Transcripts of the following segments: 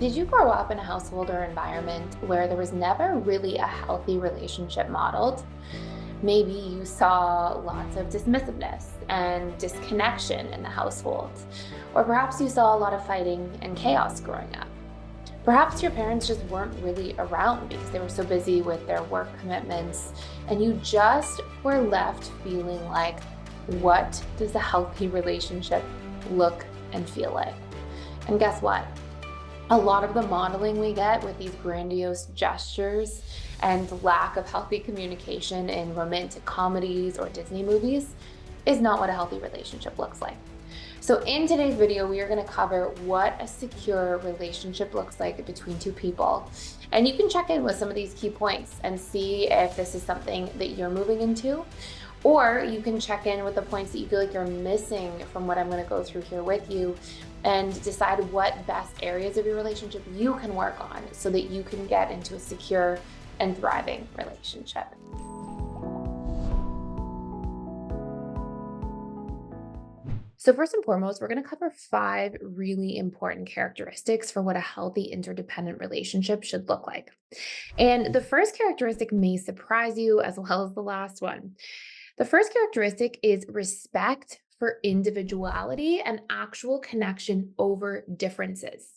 Did you grow up in a household or environment where there was never really a healthy relationship modeled? Maybe you saw lots of dismissiveness and disconnection in the household, or perhaps you saw a lot of fighting and chaos growing up. Perhaps your parents just weren't really around because they were so busy with their work commitments, and you just were left feeling like, what does a healthy relationship look and feel like? And guess what? A lot of the modeling we get with these grandiose gestures and lack of healthy communication in romantic comedies or Disney movies is not what a healthy relationship looks like. So in today's video, we are going to cover what a secure relationship looks like between two people. And you can check in with some of these key points and see if this is something that you're moving into, or you can check in with the points that you feel like you're missing from what I'm going to go through here with you and decide what best areas of your relationship you can work on so that you can get into a secure and thriving relationship. So first and foremost, we're going to cover 5 really important characteristics for what a healthy interdependent relationship should look like. And the first characteristic may surprise you as well as the last one. The first characteristic is respect for individuality and actual connection over differences.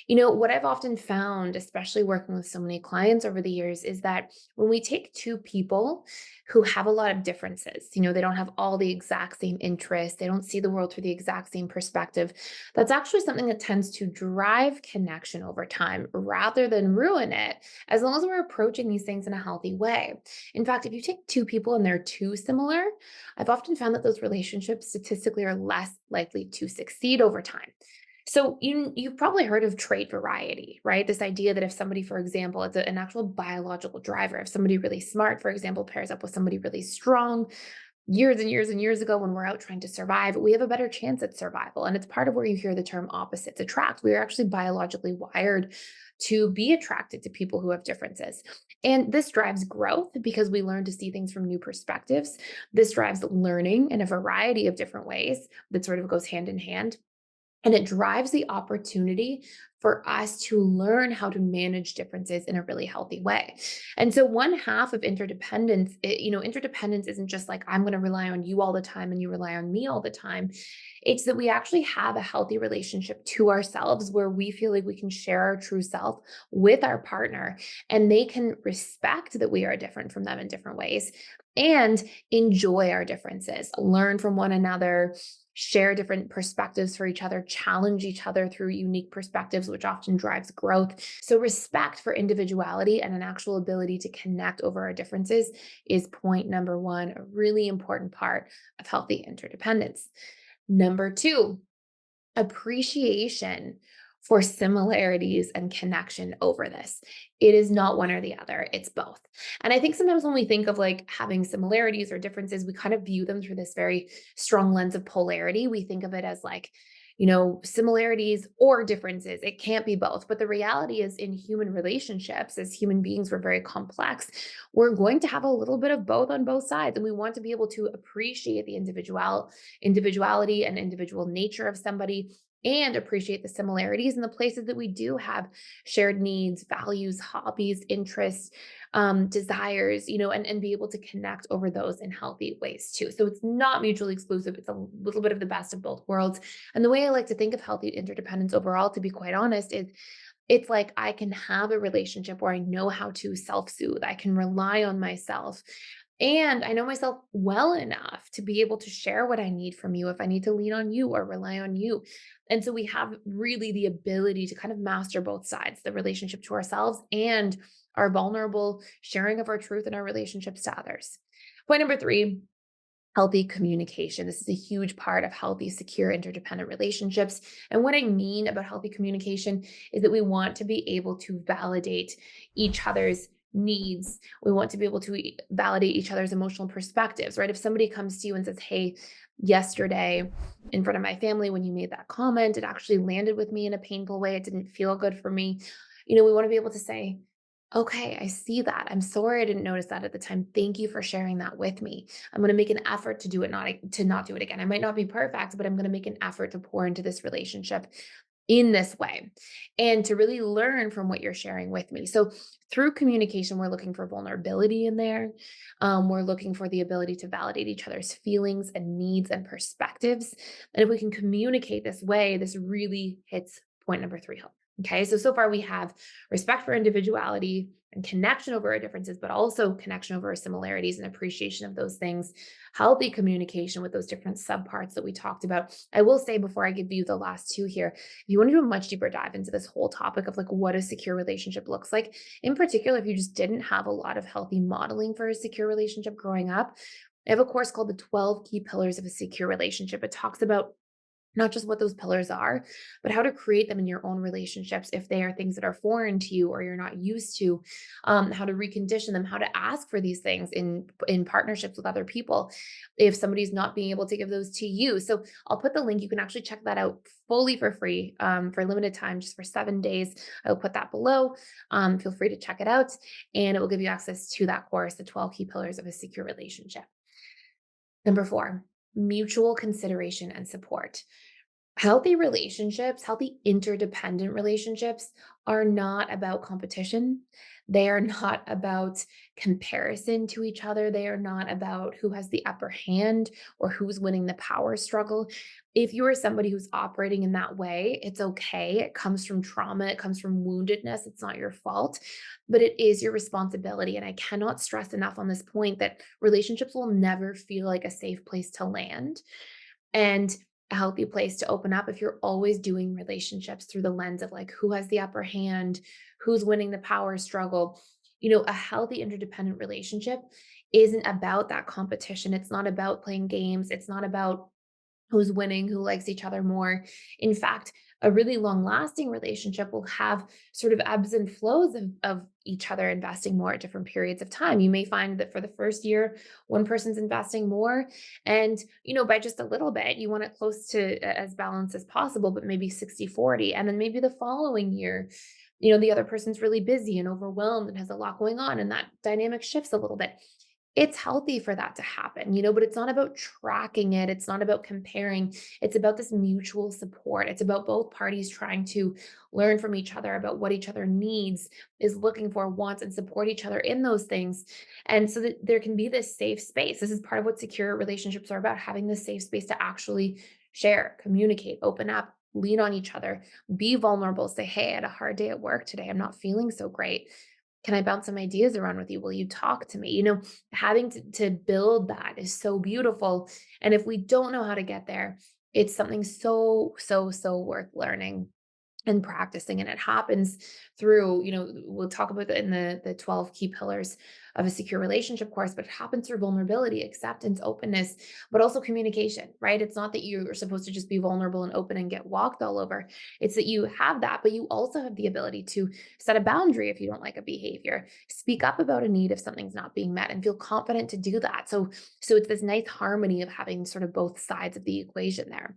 What I've often found, especially working with so many clients over the years, is that when we take two people who have a lot of differences, they don't have all the exact same interests, they don't see the world through the exact same perspective, that's actually something that tends to drive connection over time rather than ruin it, as long as we're approaching these things in a healthy way. In fact, if you take two people and they're too similar, I've often found that those relationships statistically are less likely to succeed over time. So you've probably heard of trait variety, right? This idea that if somebody, for example, it's an actual biological driver, if somebody really smart, for example, pairs up with somebody really strong, years and years and years ago when we're out trying to survive, we have a better chance at survival. And it's part of where you hear the term opposites attract. We are actually biologically wired to be attracted to people who have differences. And this drives growth because we learn to see things from new perspectives. This drives learning in a variety of different ways that sort of goes hand in hand. And it drives the opportunity for us to learn how to manage differences in a really healthy way. And so one half of interdependence, interdependence isn't just like, I'm going to rely on you all the time and you rely on me all the time. It's that we actually have a healthy relationship to ourselves where we feel like we can share our true self with our partner and they can respect that we are different from them in different ways and enjoy our differences, learn from one another, share different perspectives for each other, challenge each other through unique perspectives, which often drives growth. So, respect for individuality and an actual ability to connect over our differences is point number one, a really important part of healthy interdependence. Number two, appreciation for similarities and connection over this. It is not one or the other, it's both. And I think sometimes when we think of like having similarities or differences, we kind of view them through this very strong lens of polarity. We think of it as like, similarities or differences. It can't be both. But the reality is, in human relationships, as human beings, we're very complex. We're going to have a little bit of both on both sides. And we want to be able to appreciate the individuality and individual nature of somebody and appreciate the similarities in the places that we do have shared needs, values, hobbies, interests, desires, and be able to connect over those in healthy ways too. So it's not mutually exclusive. It's a little bit of the best of both worlds. And the way I like to think of healthy interdependence overall, to be quite honest, is it's like I can have a relationship where I know how to self soothe. I can rely on myself. And I know myself well enough to be able to share what I need from you if I need to lean on you or rely on you. And so we have really the ability to kind of master both sides, the relationship to ourselves and our vulnerable sharing of our truth in our relationships to others. Point number three, healthy communication. This is a huge part of healthy, secure, interdependent relationships. And what I mean about healthy communication is that we want to be able to validate each other's needs. We want to be able to validate each other's emotional perspectives, right? If somebody comes to you and says, hey, yesterday in front of my family, when you made that comment, it actually landed with me in a painful way. It didn't feel good for me. We want to be able to say, okay, I see that. I'm sorry I didn't notice that at the time. Thank you for sharing that with me. I'm going to make an effort to do it, not to not do it again. I might not be perfect, but I'm going to make an effort to pour into this relationship. in this way and to really learn from what you're sharing with me. So, through communication, we're looking for vulnerability in there. We're looking for the ability to validate each other's feelings and needs and perspectives. And if we can communicate this way, this really hits point number three home. Okay, so far we have respect for individuality and connection over our differences, but also connection over our similarities and appreciation of those things, healthy communication with those different subparts that we talked about. I will say before I give you the last two here, if you want to do a much deeper dive into this whole topic of like what a secure relationship looks like, in particular, if you just didn't have a lot of healthy modeling for a secure relationship growing up, I have a course called The 12 Key Pillars of a Secure Relationship. It talks about not just what those pillars are, but how to create them in your own relationships if they are things that are foreign to you or you're not used to, how to recondition them, how to ask for these things in partnerships with other people if somebody's not being able to give those to you. So I'll put the link. You can actually check that out fully for free for a limited time, just for 7 days. I'll put that below. Feel free to check it out, and it will give you access to that course, the 12 key pillars of a secure relationship. Number four, mutual consideration and support. Healthy relationships, healthy interdependent relationships are not about competition. They are not about comparison to each other. They are not about who has the upper hand or who's winning the power struggle. If you are somebody who's operating in that way, it's okay. It comes from trauma, it comes from woundedness. It's not your fault, but it is your responsibility. And I cannot stress enough on this point that relationships will never feel like a safe place to land. And a healthy place to open up if you're always doing relationships through the lens of like who has the upper hand, who's winning the power struggle. A healthy interdependent relationship isn't about that competition. It's not about playing games. It's not about who's winning, who likes each other more. In fact, a really long lasting relationship will have sort of ebbs and flows of each other investing more at different periods of time. You may find that for the first year, one person's investing more. And, by just a little bit, you want it close to as balanced as possible, but maybe 60-40. And then maybe the following year, the other person's really busy and overwhelmed and has a lot going on. And that dynamic shifts a little bit. It's healthy for that to happen, but it's not about tracking it. It's not about comparing. It's about this mutual support. It's about both parties trying to learn from each other about what each other needs, is looking for, wants, and support each other in those things. And so that there can be this safe space. This is part of what secure relationships are about, having this safe space to actually share, communicate, open up, lean on each other, be vulnerable, say, hey, I had a hard day at work today. I'm not feeling so great. Can I bounce some ideas around with you? Will you talk to me? Having to build that is so beautiful. And if we don't know how to get there, it's something so, so, so worth learning and practicing. And it happens through, we'll talk about it in the 12 key pillars of a secure relationship course, but it happens through vulnerability, acceptance, openness, but also communication, right? It's not that you're supposed to just be vulnerable and open and get walked all over. It's that you have that, but you also have the ability to set a boundary if you don't like a behavior, speak up about a need if something's not being met, and feel confident to do that. So it's this nice harmony of having sort of both sides of the equation there.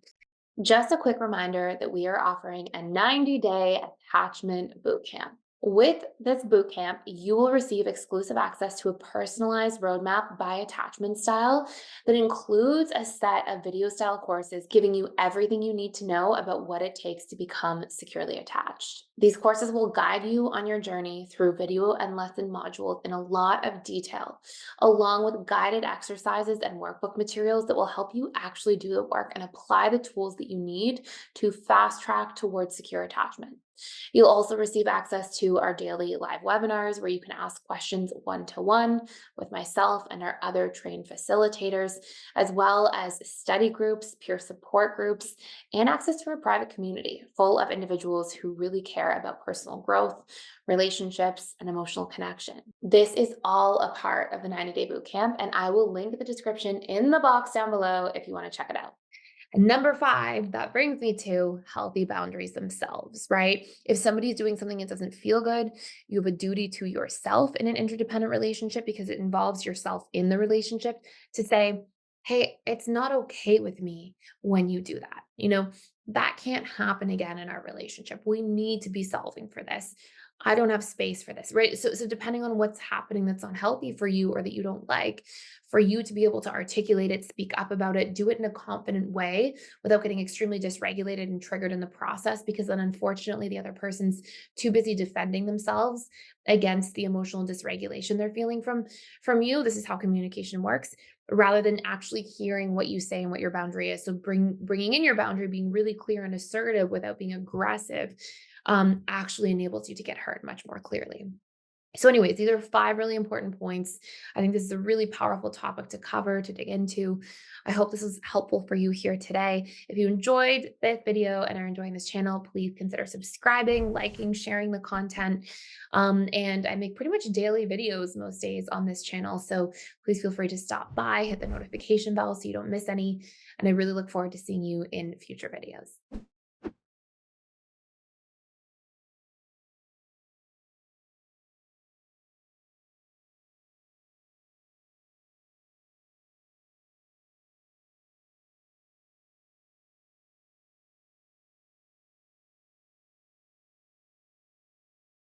Just a quick reminder that we are offering a 90-day attachment bootcamp. With this bootcamp, you will receive exclusive access to a personalized roadmap by attachment style that includes a set of video style courses giving you everything you need to know about what it takes to become securely attached. These courses will guide you on your journey through video and lesson modules in a lot of detail, along with guided exercises and workbook materials that will help you actually do the work and apply the tools that you need to fast track towards secure attachment. You'll also receive access to our daily live webinars where you can ask questions one-to-one with myself and our other trained facilitators, as well as study groups, peer support groups, and access to a private community full of individuals who really care about personal growth, relationships, and emotional connection. This is all a part of the 90-day bootcamp, and I will link the description in the box down below if you want to check it out. And number five, that brings me to healthy boundaries themselves, right? If somebody's doing something that doesn't feel good, you have a duty to yourself in an interdependent relationship because it involves yourself in the relationship to say, hey, it's not okay with me when you do that. That can't happen again in our relationship. We need to be solving for this. I don't have space for this, right? So depending on what's happening that's unhealthy for you or that you don't like, for you to be able to articulate it, speak up about it, do it in a confident way without getting extremely dysregulated and triggered in the process, because then unfortunately the other person's too busy defending themselves against the emotional dysregulation they're feeling from you. This is how communication works, rather than actually hearing what you say and what your boundary is. So bringing in your boundary, being really clear and assertive without being aggressive, actually enables you to get heard much more clearly. So, anyways, these are five really important points. I think this is a really powerful topic to cover, to dig into. I hope this was helpful for you here today. If you enjoyed this video and are enjoying this channel, please consider subscribing, liking, sharing the content. And I make pretty much daily videos most days on this channel. So please feel free to stop by, hit the notification bell so you don't miss any. And I really look forward to seeing you in future videos.